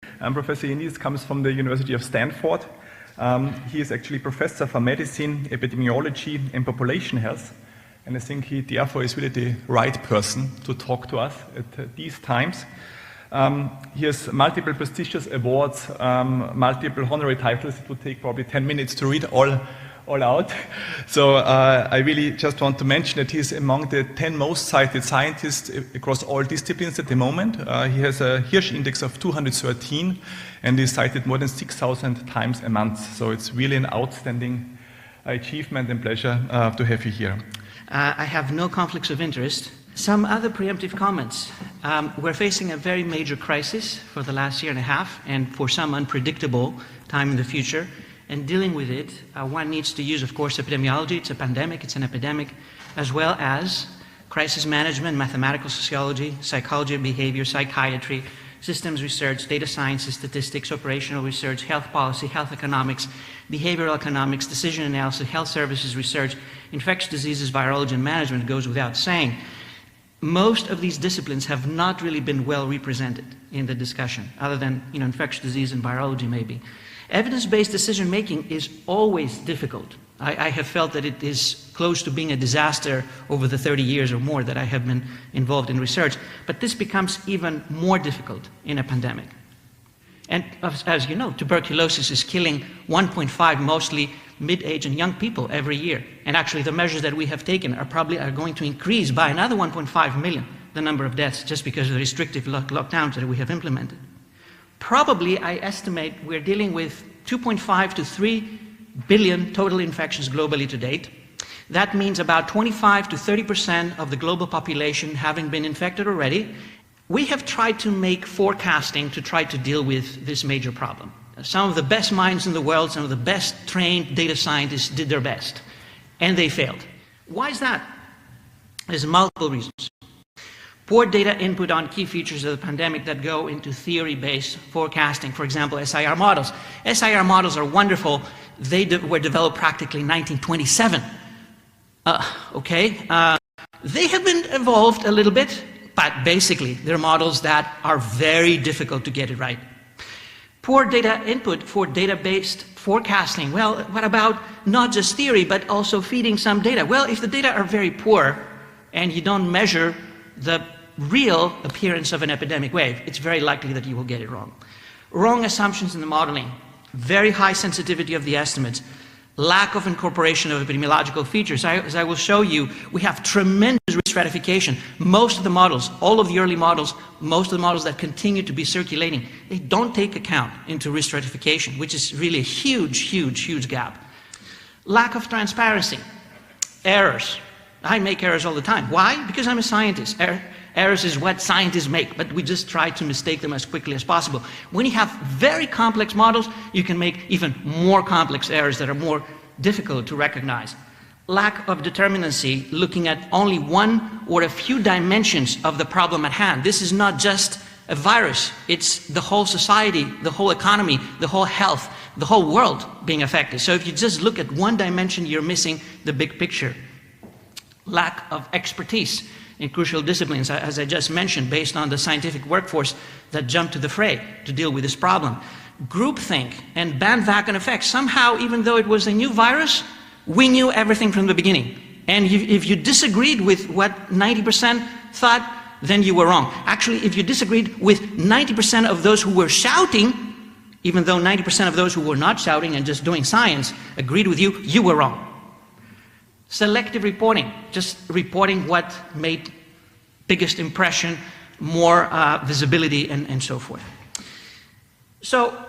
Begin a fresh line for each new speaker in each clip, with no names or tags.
Professor Ioannidis comes from the University of Stanford. He is actually professor for medicine, epidemiology, and population health. And I think he therefore is really the right person to talk to us at these times. He has multiple prestigious awards, multiple honorary titles. It would take probably 10 minutes to read all out. So I really just want to mention that he's among the 10 most cited scientists across all disciplines at the moment. He has a Hirsch index of 213 and is cited more than 6,000 times a month. So it's really an outstanding achievement and pleasure to have you here.
I have no conflicts of interest. Some other preemptive comments. We're facing a very major crisis for the last year and a half, and for some unpredictable time in the future. And dealing with it, one needs to use, of course, epidemiology. It's a pandemic, it's an epidemic, as well as crisis management, mathematical sociology, psychology of behavior, psychiatry, systems research, data sciences, statistics, operational research, health policy, health economics, behavioral economics, decision analysis, health services research, infectious diseases, virology, and management goes without saying. Most of these disciplines have not really been well represented in the discussion, other than infectious disease and virology maybe. Evidence-based decision-making is always difficult. I have felt that it is close to being a disaster over the 30 years or more that I have been involved in research, but this becomes even more difficult in a pandemic. And as you know, tuberculosis is killing 1.5 mostly mid-age and young people every year. And actually the measures that we have taken are going to increase by another 1.5 million the number of deaths just because of the restrictive lockdowns that we have implemented. Probably, I estimate, we're dealing with 2.5 to 3 billion total infections globally to date. That means about 25 to 30% of the global population having been infected already. We have tried to make forecasting to try to deal with this major problem. Some of the best minds in the world, some of the best trained data scientists did their best, and they failed. Why is that? There's multiple reasons. Poor data input on key features of the pandemic that go into theory-based forecasting, for example, SIR models. SIR models are wonderful. They were developed practically in 1927. They have been evolved a little bit, but basically they're models that are very difficult to get it right. Poor data input for data-based forecasting. Well, what about not just theory, but also feeding some data? Well, if the data are very poor and you don't measure the real appearance of an epidemic wave, it's very likely that you will get it wrong. Wrong assumptions in the modeling, very high sensitivity of the estimates, lack of incorporation of epidemiological features. As I will show you, we have tremendous risk stratification. Most of the models, all of the early models, most of the models that continue to be circulating, they don't take account into risk stratification, which is really a huge gap. Lack of transparency, errors. I make errors all the time. Why? Because I'm a scientist. Errors is what scientists make, but we just try to mistake them as quickly as possible. When you have very complex models, you can make even more complex errors that are more difficult to recognize. Lack of determinacy, looking at only one or a few dimensions of the problem at hand. This is not just a virus, it's the whole society, the whole economy, the whole health, the whole world being affected. So if you just look at one dimension, you're missing the big picture. Lack of expertise in crucial disciplines, as I just mentioned, based on the scientific workforce that jumped to the fray to deal with this problem. Groupthink and bandwagon effect. Somehow, even though it was a new virus, we knew everything from the beginning. And if you disagreed with what 90% thought, then you were wrong. Actually, if you disagreed with 90% of those who were shouting, even though 90% of those who were not shouting and just doing science agreed with you, you were wrong. Selective reporting, just reporting what made biggest impression, more visibility, and so forth. So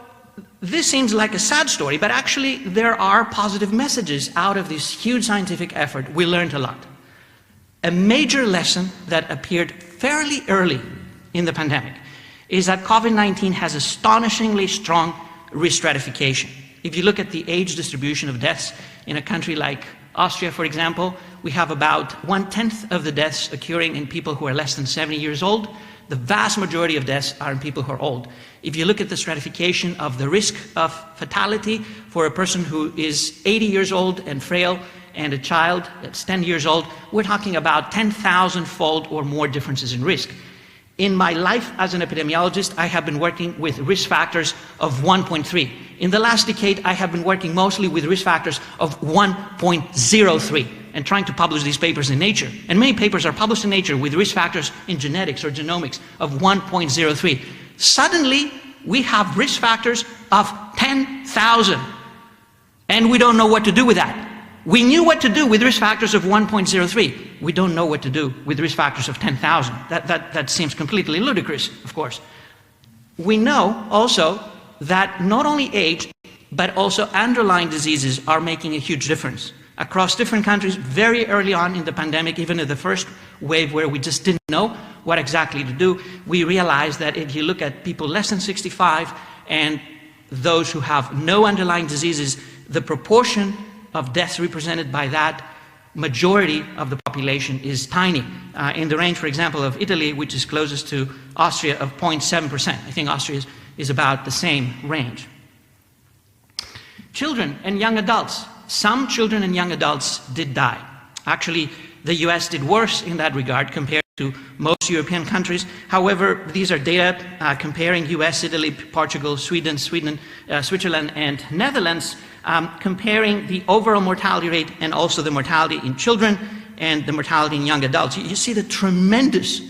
this seems like a sad story, but actually there are positive messages out of this huge scientific effort. We learned a lot. A major lesson that appeared fairly early in the pandemic is that COVID-19 has astonishingly strong risk stratification. If you look at the age distribution of deaths in a country like Austria, for example, we have about 1/10 of the deaths occurring in people who are less than 70 years old. The vast majority of deaths are in people who are old. If you look at the stratification of the risk of fatality for a person who is 80 years old and frail and a child that's 10 years old, we're talking about 10,000-fold or more differences in risk. In my life as an epidemiologist, I have been working with risk factors of 1.3. In the last decade, I have been working mostly with risk factors of 1.03 and trying to publish these papers in Nature. And many papers are published in Nature with risk factors in genetics or genomics of 1.03. Suddenly, we have risk factors of 10,000. And we don't know what to do with that. We knew what to do with risk factors of 1.03. We don't know what to do with risk factors of 10,000. That seems completely ludicrous, of course. We know also that not only age, but also underlying diseases are making a huge difference. Across different countries, very early on in the pandemic, even in the first wave where we just didn't know what exactly to do, we realized that if you look at people less than 65 and those who have no underlying diseases, the proportion of deaths represented by that majority of the population is tiny. In the range, for example, of Italy, which is closest to Austria, of 0.7%. I think Austria is about the same range. Children and young adults. Some children and young adults did die. Actually, the US did worse in that regard compared to most European countries. However, these are data comparing US, Italy, Portugal, Switzerland, and Netherlands, comparing the overall mortality rate and also the mortality in children and the mortality in young adults. You see the tremendous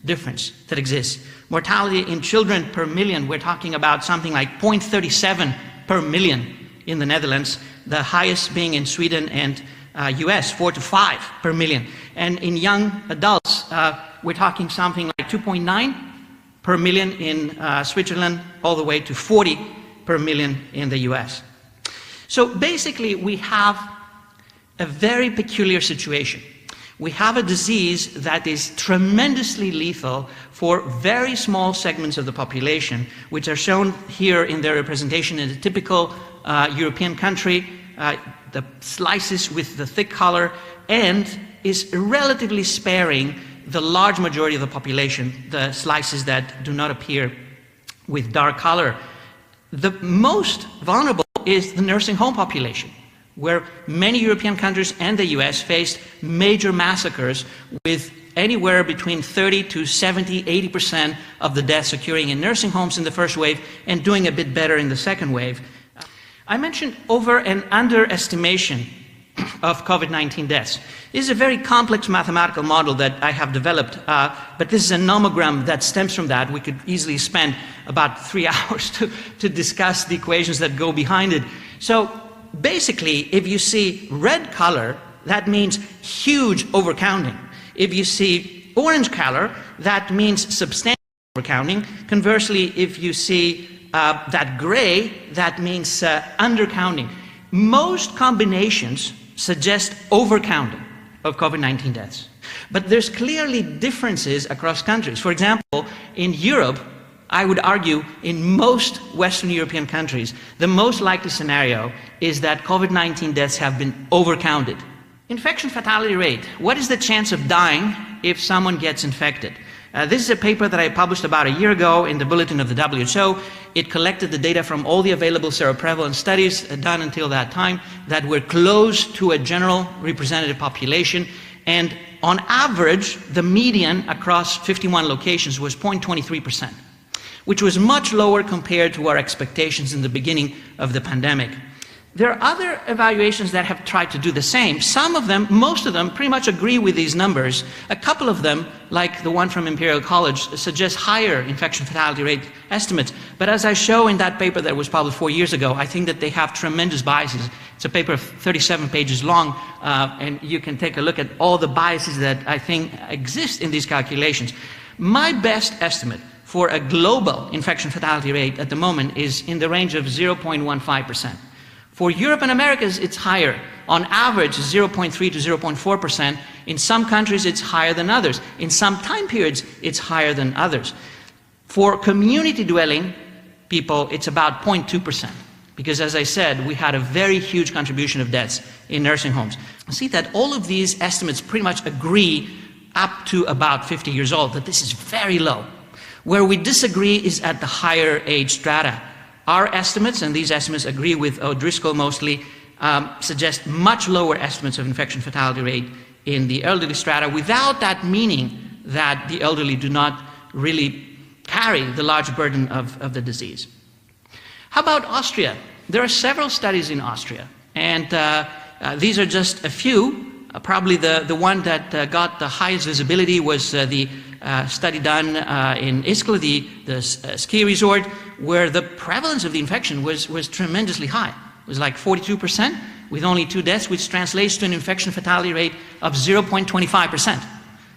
difference that exists. Mortality in children per million, we're talking about something like 0.37 per million in the Netherlands, the highest being in Sweden and US, 4 to 5 per million. And in young adults, we're talking something like 2.9 per million in Switzerland, all the way to 40 per million in the US. So basically, we have a very peculiar situation. We have a disease that is tremendously lethal for very small segments of the population, which are shown here in their representation in a typical European country, the slices with the thick color, and is relatively sparing the large majority of the population, the slices that do not appear with dark color. The most vulnerable is the nursing home population, where many European countries and the US faced major massacres with anywhere between 30 to 70, 80% of the deaths occurring in nursing homes in the first wave and doing a bit better in the second wave. I mentioned over and underestimation of COVID-19 deaths. This is a very complex mathematical model that I have developed, but this is a nomogram that stems from that. We could easily spend about 3 hours to discuss the equations that go behind it. So basically, if you see red color, that means huge overcounting. If you see orange color, that means substantial overcounting. Conversely, if you see that gray, that means undercounting. Most combinations suggest overcounting of COVID-19 deaths. But there's clearly differences across countries. For example, in Europe, I would argue in most Western European countries, the most likely scenario is that COVID-19 deaths have been overcounted. Infection fatality rate. What is the chance of dying if someone gets infected? This is a paper that I published about a year ago in the Bulletin of the WHO. It collected the data from all the available seroprevalence studies done until that time that were close to a general representative population. And on average, the median across 51 locations was 0.23%, which was much lower compared to our expectations in the beginning of the pandemic. There are other evaluations that have tried to do the same. Some of them, most of them, pretty much agree with these numbers. A couple of them, like the one from Imperial College, suggest higher infection fatality rate estimates. But as I show in that paper that was published 4 years ago, I think that they have tremendous biases. It's a paper of 37 pages long, and you can take a look at all the biases that I think exist in these calculations. My best estimate for a global infection fatality rate at the moment is in the range of 0.15%. For Europe and Americas, it's higher. On average, 0.3 to 0.4%. In some countries, it's higher than others. In some time periods, it's higher than others. For community-dwelling people, it's about 0.2%. Because as I said, we had a very huge contribution of deaths in nursing homes. See that all of these estimates pretty much agree up to about 50 years old, that this is very low. Where we disagree is at the higher age strata. Our estimates, and these estimates agree with O'Driscoll mostly, suggest much lower estimates of infection fatality rate in the elderly strata, without that meaning that the elderly do not really carry the large burden of the disease. How about Austria? There are several studies in Austria, and these are just a few. Probably the one that got the highest visibility was the study done in Ischgl, the ski resort, where the prevalence of the infection was tremendously high. It was like 42%, with only 2 deaths, which translates to an infection fatality rate of 0.25%.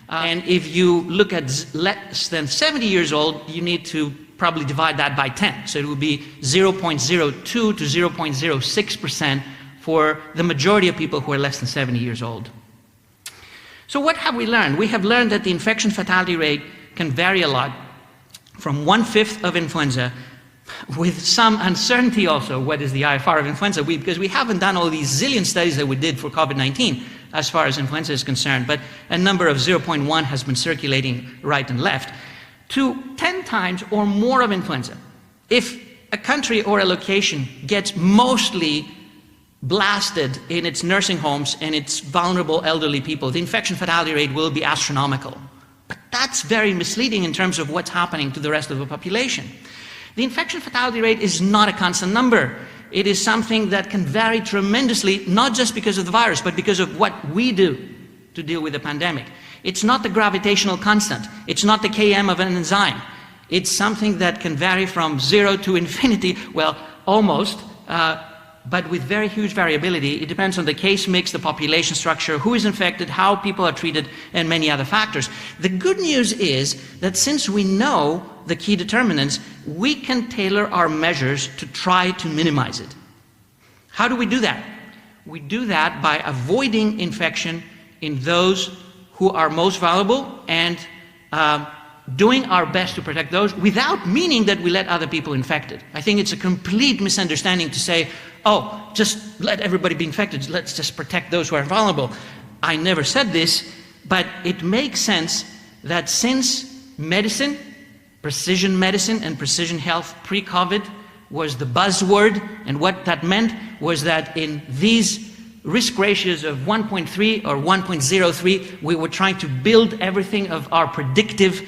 And if you look at less than 70 years old, you need to probably divide that by 10. So it would be 0.02 to 0.06% for the majority of people who are less than 70 years old. So what have we learned? We have learned that the infection fatality rate can vary a lot, from 1/5 of influenza, with some uncertainty also what is the IFR of influenza, because we haven't done all these zillion studies that we did for COVID-19 as far as influenza is concerned, but a number of 0.1 has been circulating right and left, to 10 times or more of influenza. If a country or a location gets mostly blasted in its nursing homes and its vulnerable elderly people, the infection fatality rate will be astronomical. But that's very misleading in terms of what's happening to the rest of the population. The infection fatality rate is not a constant number. It is something that can vary tremendously, not just because of the virus, but because of what we do to deal with the pandemic. It's not the gravitational constant. It's not the Km of an enzyme. It's something that can vary from 0 to infinity, well, almost, but with very huge variability. It depends on the case mix, the population structure, who is infected, how people are treated, and many other factors. The good news is that since we know the key determinants, we can tailor our measures to try to minimize it. How do we do that? We do that by avoiding infection in those who are most vulnerable and doing our best to protect those without meaning that we let other people infected. I think it's a complete misunderstanding to say, oh, just let everybody be infected, let's just protect those who are vulnerable. I never said this, but it makes sense that since medicine, precision medicine and precision health pre-COVID was the buzzword, and what that meant was that in these risk ratios of 1.3 or 1.03, we were trying to build everything of our predictive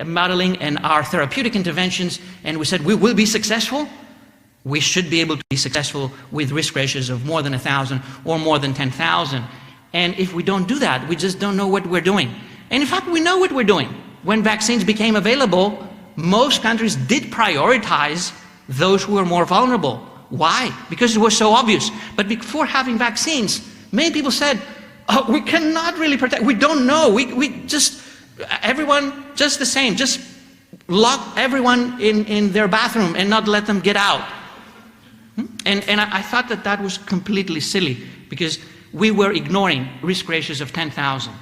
modeling and our therapeutic interventions, and we said we will be successful. We should be able to be successful with risk ratios of more than 1,000 or more than 10,000. And if we don't do that, we just don't know what we're doing. And in fact, we know what we're doing. When vaccines became available, most countries did prioritize those who were more vulnerable. Why? Because it was so obvious. But before having vaccines, many people said, oh, we cannot really protect, we don't know, we just, everyone just the same, just lock everyone in their bathroom and not let them get out. And I thought that that was completely silly, because we were ignoring risk ratios of 10,000.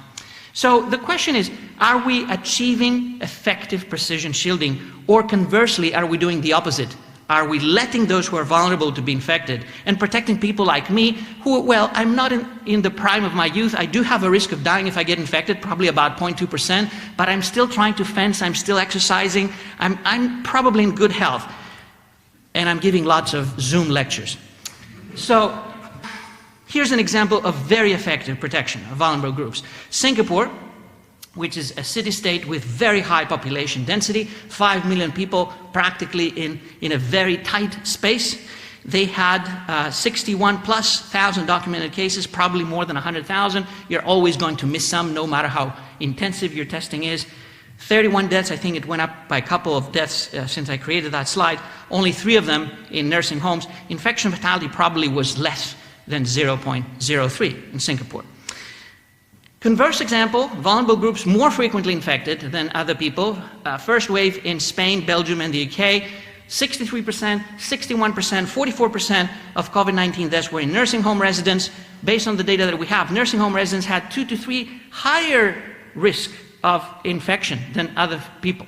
So the question is, are we achieving effective precision shielding, or conversely, are we doing the opposite? Are we letting those who are vulnerable to be infected and protecting people like me who, well, I'm not in the prime of my youth. I do have a risk of dying if I get infected, probably about 0.2%, but I'm still trying to fence, I'm still exercising, I'm probably in good health. And I'm giving lots of Zoom lectures. So here's an example of very effective protection of vulnerable groups. Singapore, which is a city-state with very high population density, 5 million people practically in a very tight space. They had 61,000+ documented cases, probably more than 100,000. You're always going to miss some, no matter how intensive your testing is. 31 deaths, I think it went up by a couple of deaths since I created that slide. Only 3 of them in nursing homes. Infection fatality probably was less than 0.03 in Singapore. Converse example, vulnerable groups more frequently infected than other people. First wave in Spain, Belgium, and the UK, 63%, 61%, 44% of COVID-19 deaths were in nursing home residents. Based on the data that we have, nursing home residents had 2 to 3 higher risk of infection than other people.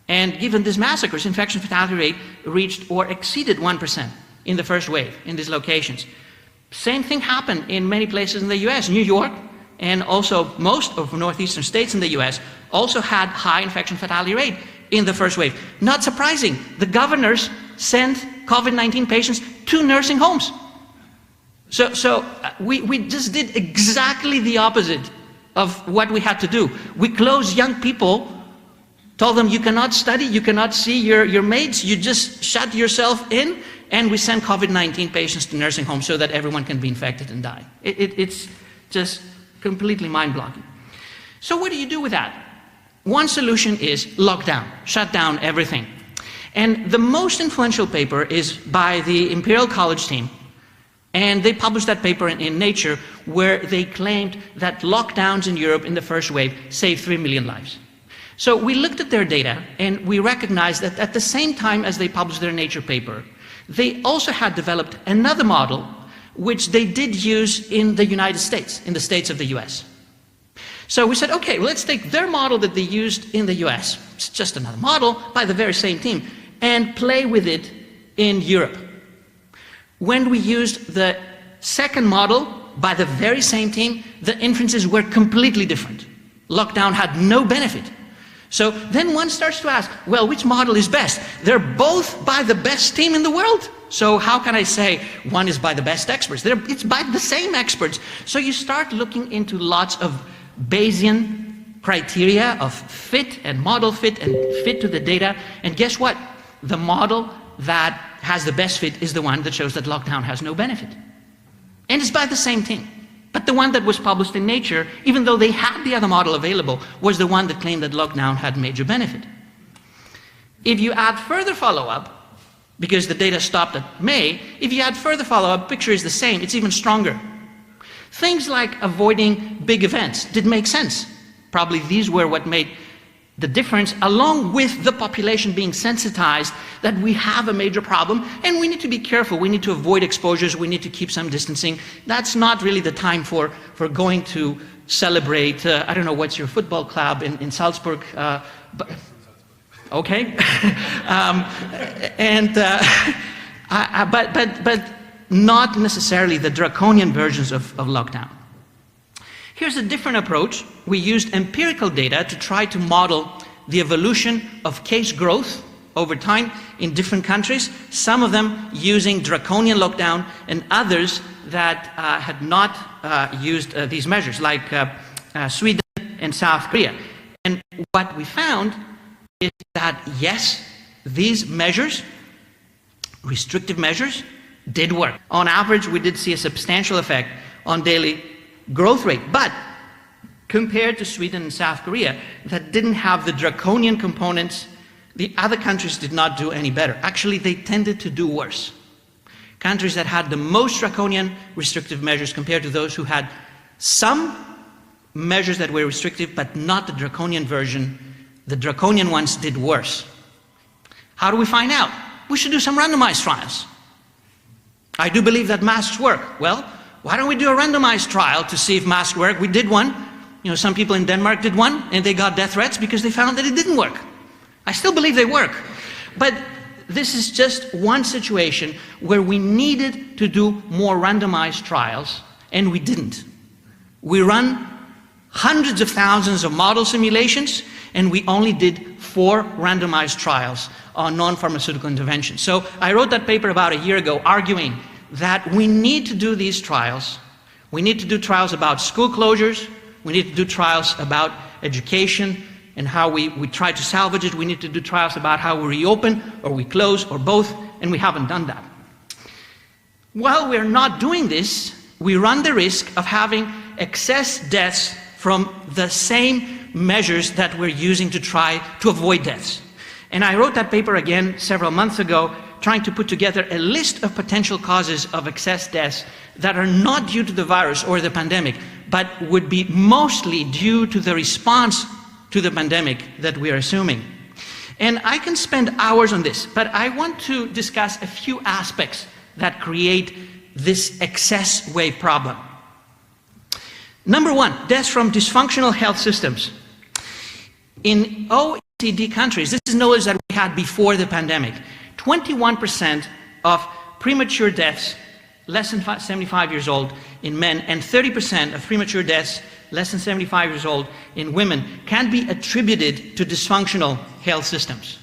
And given these massacres, infection fatality rate reached or exceeded 1% in the first wave in these locations. Same thing happened in many places in the US. New York, and also most of northeastern states in the US, also had high infection fatality rate in the first wave. Not surprising, the governors sent COVID-19 patients to nursing homes. So we just did exactly the opposite of what we had to do. We closed young people told them you cannot study, you cannot see your mates, you just shut yourself in, and we send COVID-19 patients to nursing homes so that everyone can be infected and die. It's just completely mind-blowing. So what do you do with that? One solution is lockdown, shut down everything. And the most influential paper is by the Imperial College team, and they published that paper in Nature, where they claimed that lockdowns in Europe in the first wave saved 3 million lives. So we looked at their data, and we recognized that at the same time as they published their Nature paper, they also had developed another model which they did use in the United States, in the states of the US. So we said, okay, well, let's take their model that they used in the US, it's just another model by the very same team, and play with it in Europe. When we used the second model by the very same team, the inferences were completely different. Lockdown had no benefit. So then one starts to ask, well, which model is best? They're both by the best team in the world. So how can I say one is by the best experts? It's by the same experts. So you start looking into lots of Bayesian criteria of fit and model fit and fit to the data. And guess what? The model that has the best fit is the one that shows that lockdown has no benefit. And it's by the same team. But the one that was published in Nature, even though they had the other model available, was the one that claimed that lockdown had major benefit. If you add further follow-up, because the data stopped at May, if you add further follow-up, picture is the same, it's even stronger. Things like avoiding big events did make sense. Probably these were what made the difference, along with the population being sensitized that we have a major problem and we need to be careful. We need to avoid exposures. We need to keep some distancing. That's not really the time for going to celebrate, I don't know, what's your football club in Salzburg? Okay. But not necessarily the draconian versions of lockdown. Here's a different approach. We used empirical data to try to model the evolution of case growth over time in different countries, some of them using draconian lockdown and others that had not used these measures, like Sweden and South Korea. And what we found is that, yes, these measures, restrictive measures, did work. On average, we did see a substantial effect on daily growth rate, but compared to Sweden and South Korea that didn't have the draconian components, the other countries did not do any better. Actually, they tended to do worse. Countries that had the most draconian restrictive measures compared to those who had some measures that were restrictive but not the draconian version, the draconian ones did worse. How do we find out? We should do some randomized trials. I do believe that masks work. Well, why don't we do a randomized trial to see if masks work? We did one. You know, some people in Denmark did one, and they got death threats because they found that it didn't work. I still believe they work. But this is just one situation where we needed to do more randomized trials, and we didn't. We run hundreds of thousands of model simulations, and we only did 4 randomized trials on non-pharmaceutical interventions. So I wrote that paper about a year ago arguing that we need to do these trials. We need to do trials about school closures. We need to do trials about education and how we try to salvage it. We need to do trials about how we reopen or we close or both, and we haven't done that. While we're not doing this, we run the risk of having excess deaths from the same measures that we're using to try to avoid deaths. And I wrote that paper again several months ago, trying to put together a list of potential causes of excess deaths that are not due to the virus or the pandemic, but would be mostly due to the response to the pandemic that we are assuming. And I can spend hours on this, but I want to discuss a few aspects that create this excess wave problem. Number one, deaths from dysfunctional health systems. In OECD countries, this is knowledge that we had before the pandemic, 21% of premature deaths less than 75 years old in men and 30% of premature deaths less than 75 years old in women can be attributed to dysfunctional health systems.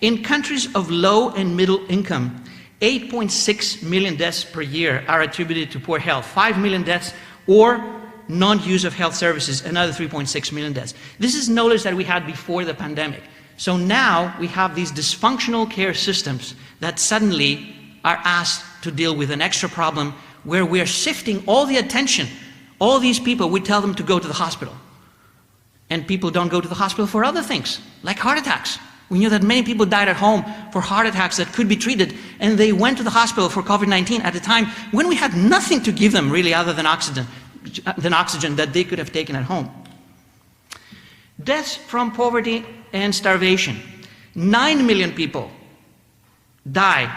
In countries of low and middle income, 8.6 million deaths per year are attributed to poor health, 5 million deaths or non-use of health services, another 3.6 million deaths. This is knowledge that we had before the pandemic. So now we have these dysfunctional care systems that suddenly are asked to deal with an extra problem where we're shifting all the attention. All these people, we tell them to go to the hospital. And people don't go to the hospital for other things, like heart attacks. We knew that many people died at home for heart attacks that could be treated, and they went to the hospital for COVID-19 at a time when we had nothing to give them really other than oxygen that they could have taken at home. Deaths from poverty and starvation. 9 million people die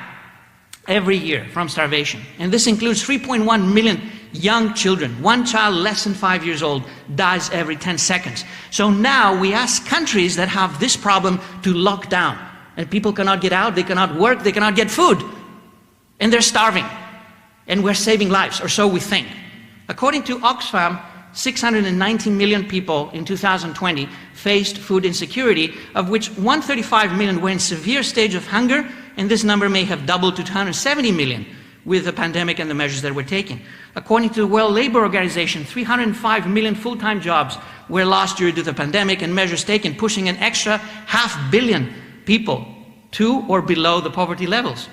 every year from starvation, and this includes 3.1 million young children. One child less than 5 years old dies every 10 seconds. So now we ask countries that have this problem to lock down, and people cannot get out, they cannot work, they cannot get food, and they're starving, and we're saving lives, or so we think. According to Oxfam, 690 million people in 2020 faced food insecurity, of which 135 million were in severe stage of hunger, and this number may have doubled to 270 million with the pandemic and the measures that we're taking. According to the World Labour Organization, 305 million full-time jobs were lost due to the pandemic and measures taken, pushing an extra 500 million people to or below the poverty levels.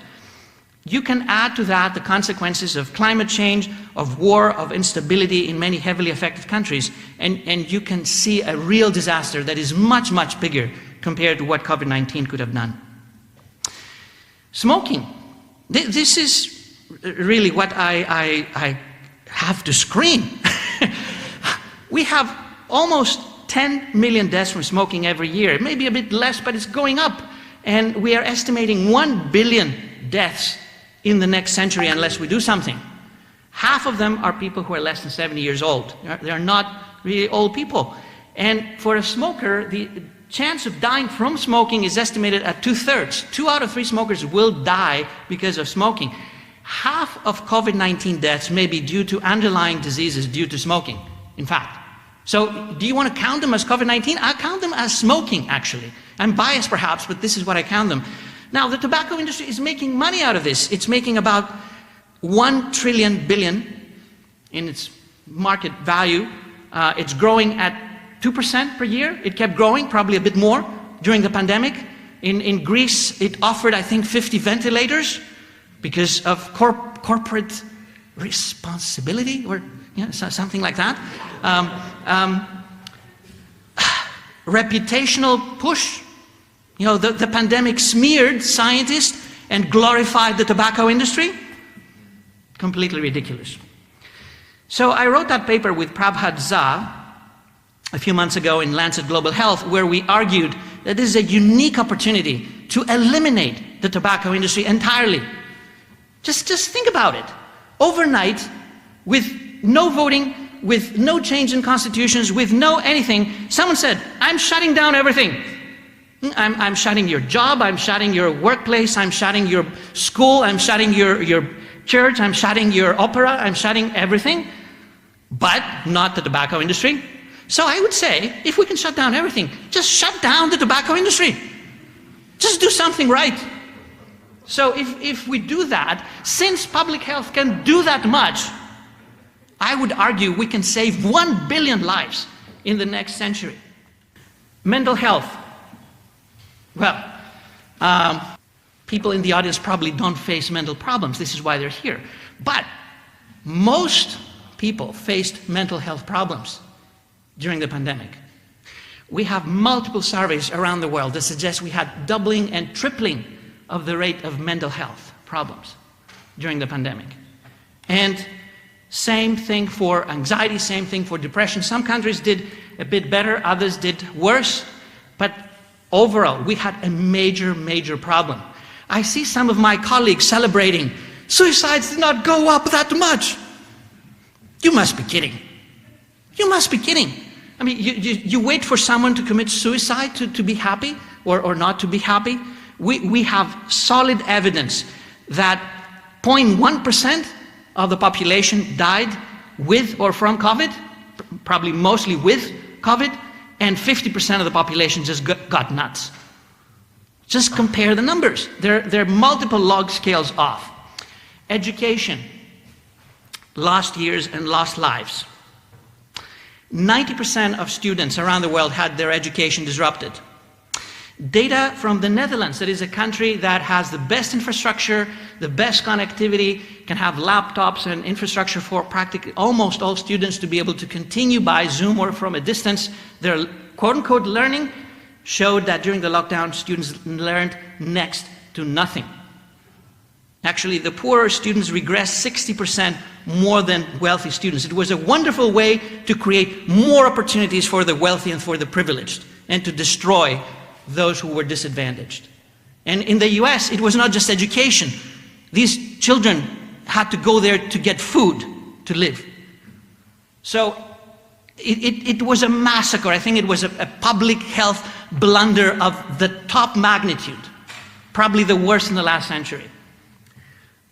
You can add to that the consequences of climate change, of war, of instability in many heavily affected countries, and you can see a real disaster that is much, much bigger compared to what COVID-19 could have done. Smoking. This is really what I have to scream. We have almost 10 million deaths from smoking every year. Maybe a bit less, but it's going up. And we are estimating 1 billion deaths in the next century unless we do something. Half of them are people who are less than 70 years old. They are not really old people. And for a smoker, the chance of dying from smoking is estimated at 2/3. 2 out of 3 smokers will die because of smoking. Half of COVID-19 deaths may be due to underlying diseases due to smoking, in fact. So do you want to count them as COVID-19? I count them as smoking, actually. I'm biased perhaps, but this is what I count them. Now, the tobacco industry is making money out of this. It's making about 1 trillion billion in its market value. It's growing at 2% per year. It kept growing, probably a bit more, during the pandemic. In Greece, it offered, I think, 50 ventilators because of corporate responsibility, or something like that. Reputational push. The pandemic smeared scientists and glorified the tobacco industry. Completely ridiculous. So I wrote that paper with Prabhat Jha a few months ago in Lancet Global Health, where we argued that this is a unique opportunity to eliminate the tobacco industry entirely. Just think about it. Overnight, with no voting, with no change in constitutions, with no anything, someone said, I'm shutting down everything. I'm shutting your job, I'm shutting your workplace, I'm shutting your school, I'm shutting your church, I'm shutting your opera, I'm shutting everything, but not the tobacco industry. So I would say, if we can shut down everything, just shut down the tobacco industry. Just do something right. So if we do that, since public health can do that much, I would argue we can save 1 billion lives in the next century. Mental health. Well, people in the audience probably don't face mental problems. This is why they're here. But most people faced mental health problems during the pandemic. We have multiple surveys around the world that suggest we had doubling and tripling of the rate of mental health problems during the pandemic. And same thing for anxiety, same thing for depression. Some countries did a bit better, others did worse, but overall, we had a major, major problem. I see some of my colleagues celebrating, suicides did not go up that much. You must be kidding. You must be kidding. I mean, you wait for someone to commit suicide to be happy or not to be happy? We have solid evidence that 0.1% of the population died with or from COVID, probably mostly with COVID, and 50% of the population just got nuts. Just compare the numbers. They're multiple log scales off. Education, lost years and lost lives. 90% of students around the world had their education disrupted. Data from the Netherlands, that is a country that has the best infrastructure, the best connectivity, can have laptops and infrastructure for practically almost all students to be able to continue by Zoom or from a distance their quote-unquote learning, showed that during the lockdown students learned next to nothing. Actually, the poorer students regressed 60% more than wealthy students. It was a wonderful way to create more opportunities for the wealthy and for the privileged, and to destroy those who were disadvantaged. And in the US, it was not just education. These children had to go there to get food to live. So it was a massacre. I think it was a public health blunder of the top magnitude, probably the worst in the last century.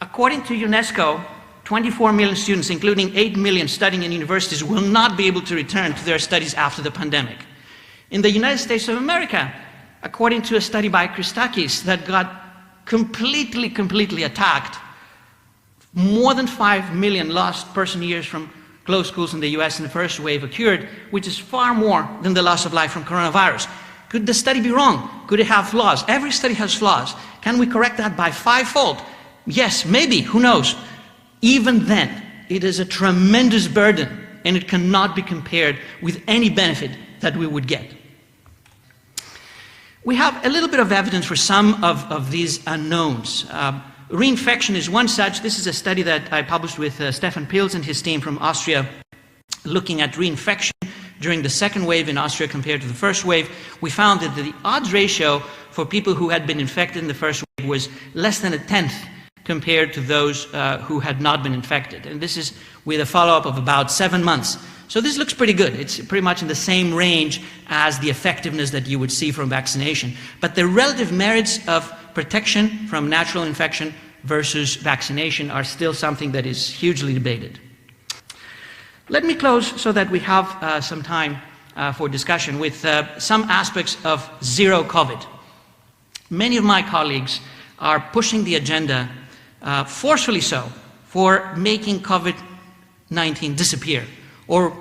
According to UNESCO, 24 million students, including 8 million studying in universities, will not be able to return to their studies after the pandemic. In the United States of America, according to a study by Christakis that got completely attacked, more than 5 million lost person years from closed schools in the US in the first wave occurred, which is far more than the loss of life from coronavirus. Could the study be wrong? Could it have flaws? Every study has flaws. Can we correct that by 5-fold? Yes, maybe, who knows? Even then, it is a tremendous burden, and it cannot be compared with any benefit that we would get. We have a little bit of evidence for some of these unknowns. Reinfection is one such. This is a study that I published with Stefan Pils and his team from Austria, looking at reinfection during the second wave in Austria compared to the first wave. We found that the odds ratio for people who had been infected in the first wave was less than 1/10 compared to those who had not been infected. And this is with a follow-up of about 7 months. So this looks pretty good. It's pretty much in the same range as the effectiveness that you would see from vaccination. But the relative merits of protection from natural infection versus vaccination are still something that is hugely debated. Let me close so that we have some time for discussion with some aspects of zero COVID. Many of my colleagues are pushing the agenda, forcefully so, for making COVID-19 disappear. Or,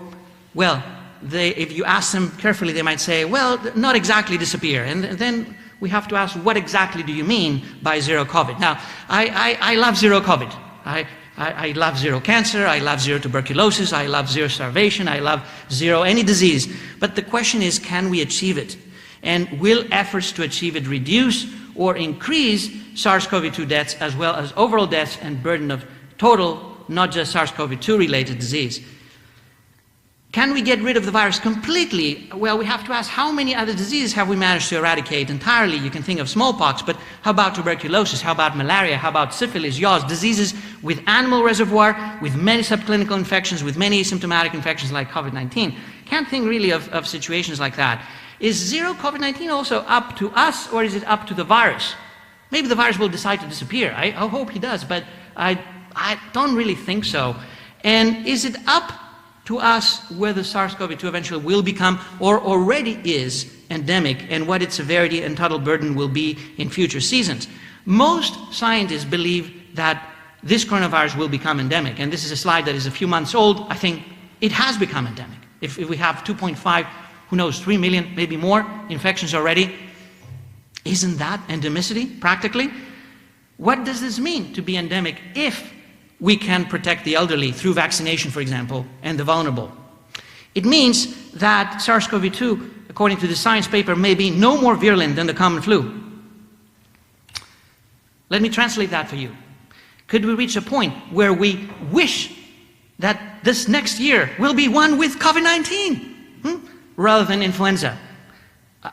well, if you ask them carefully, they might say, well, not exactly disappear. And then we have to ask, what exactly do you mean by zero COVID? Now, I love zero COVID. I love zero cancer, I love zero tuberculosis, I love zero starvation, I love zero any disease. But the question is, can we achieve it? And will efforts to achieve it reduce or increase SARS-CoV-2 deaths, as well as overall deaths and burden of total, not just SARS-CoV-2 related disease? Can we get rid of the virus completely? Well, we have to ask, how many other diseases have we managed to eradicate entirely? You can think of smallpox, but how about tuberculosis? How about malaria? How about syphilis, yaws, diseases with animal reservoir, with many subclinical infections, with many asymptomatic infections like COVID-19? Can't think really of situations like that. Is zero COVID-19 also up to us, or is it up to the virus? Maybe the virus will decide to disappear. I hope he does, but I don't really think so. And is it up to us whether SARS-CoV-2 eventually will become, or already is, endemic, and what its severity and total burden will be in future seasons? Most scientists believe that this coronavirus will become endemic, and this is a slide that is a few months old. I think it has become endemic. If we have 2.5, who knows, 3 million, maybe more infections already, isn't that endemicity, practically? What does this mean to be endemic if we can protect the elderly through vaccination, for example, and the vulnerable? It means that SARS-CoV-2, according to the science paper, may be no more virulent than the common flu. Let me translate that for you. Could we reach a point where we wish that this next year will be one with COVID-19 rather than influenza?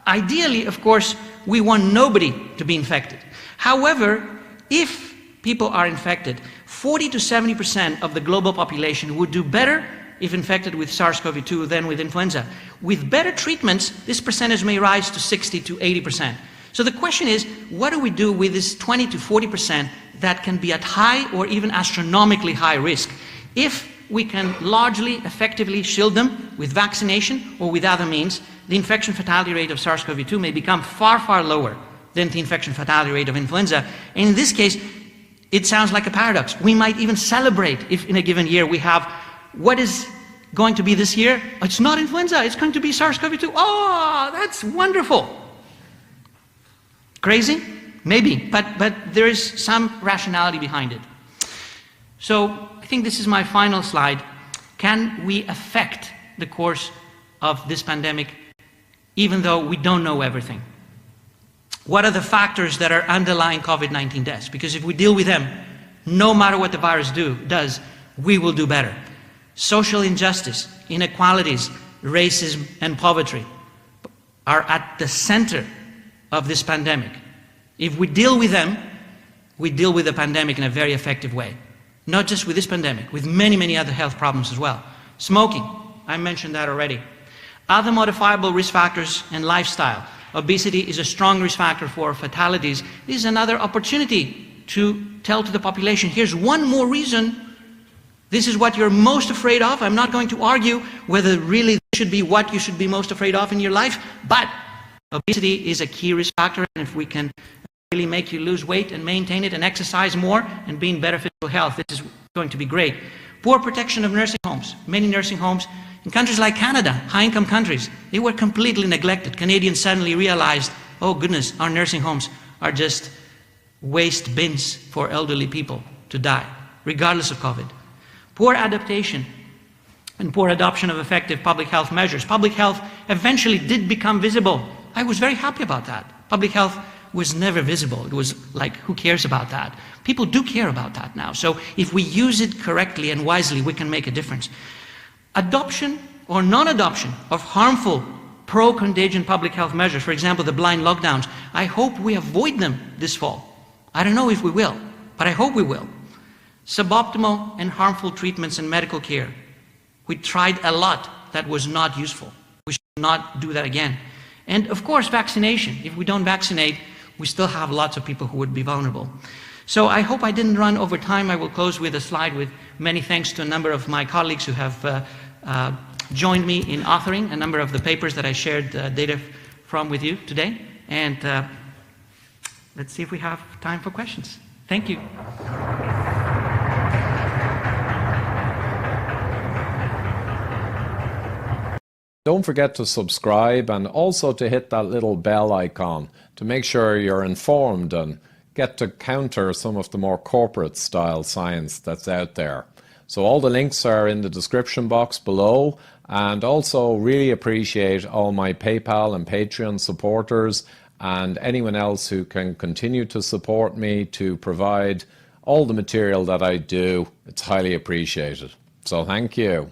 Ideally, of course, we want nobody to be infected. However, if people are infected, 40 to 70% of the global population would do better if infected with SARS-CoV-2 than with influenza. With better treatments, this percentage may rise to 60 to 80%. So the question is, what do we do with this 20 to 40% that can be at high or even astronomically high risk? If we can largely, effectively shield them with vaccination or with other means, the infection fatality rate of SARS-CoV-2 may become far, far lower than the infection fatality rate of influenza. And in this case, it sounds like a paradox. We might even celebrate if in a given year we have what is going to be this year? It's not influenza, it's going to be SARS-CoV-2. Oh, that's wonderful. Crazy? Maybe, but there is some rationality behind it. So I think this is my final slide. Can we affect the course of this pandemic even though we don't know everything? What are the factors that are underlying COVID-19 deaths? Because if we deal with them, no matter what the virus does, we will do better. Social injustice, inequalities, racism, and poverty are at the center of this pandemic. If we deal with them, we deal with the pandemic in a very effective way. Not just with this pandemic, with many, many other health problems as well. Smoking, I mentioned that already. Other modifiable risk factors and lifestyle. Obesity is a strong risk factor for fatalities. This is another opportunity to tell to the population, here's one more reason. This is what you're most afraid of. I'm not going to argue whether really this should be what you should be most afraid of in your life, but obesity is a key risk factor, and if we can really make you lose weight and maintain it and exercise more and be in better physical health, this is going to be great. Poor protection of nursing homes. Many nursing homes in countries like Canada, high-income countries, they were completely neglected. Canadians suddenly realized, oh goodness, our nursing homes are just waste bins for elderly people to die, regardless of COVID. Poor adaptation and poor adoption of effective public health measures. Public health eventually did become visible. I was very happy about that. Public health was never visible. It was like, who cares about that? People do care about that now. So if we use it correctly and wisely, we can make a difference. Adoption or non-adoption of harmful pro-contagion public health measures, for example, the blind lockdowns, I hope we avoid them this fall. I don't know if we will, but I hope we will. Suboptimal and harmful treatments and medical care. We tried a lot that was not useful. We should not do that again. And of course, vaccination. If we don't vaccinate, we still have lots of people who would be vulnerable. So I hope I didn't run over time. I will close with a slide with many thanks to a number of my colleagues who have joined me in authoring a number of the papers that I shared data from with you today. And let's see if we have time for questions. Thank you.
Don't forget to subscribe and also to hit that little bell icon to make sure you're informed and get to counter some of the more corporate style science that's out there. So all the links are in the description box below, and also really appreciate all my PayPal and Patreon supporters and anyone else who can continue to support me to provide all the material that I do. It's highly appreciated. So thank you.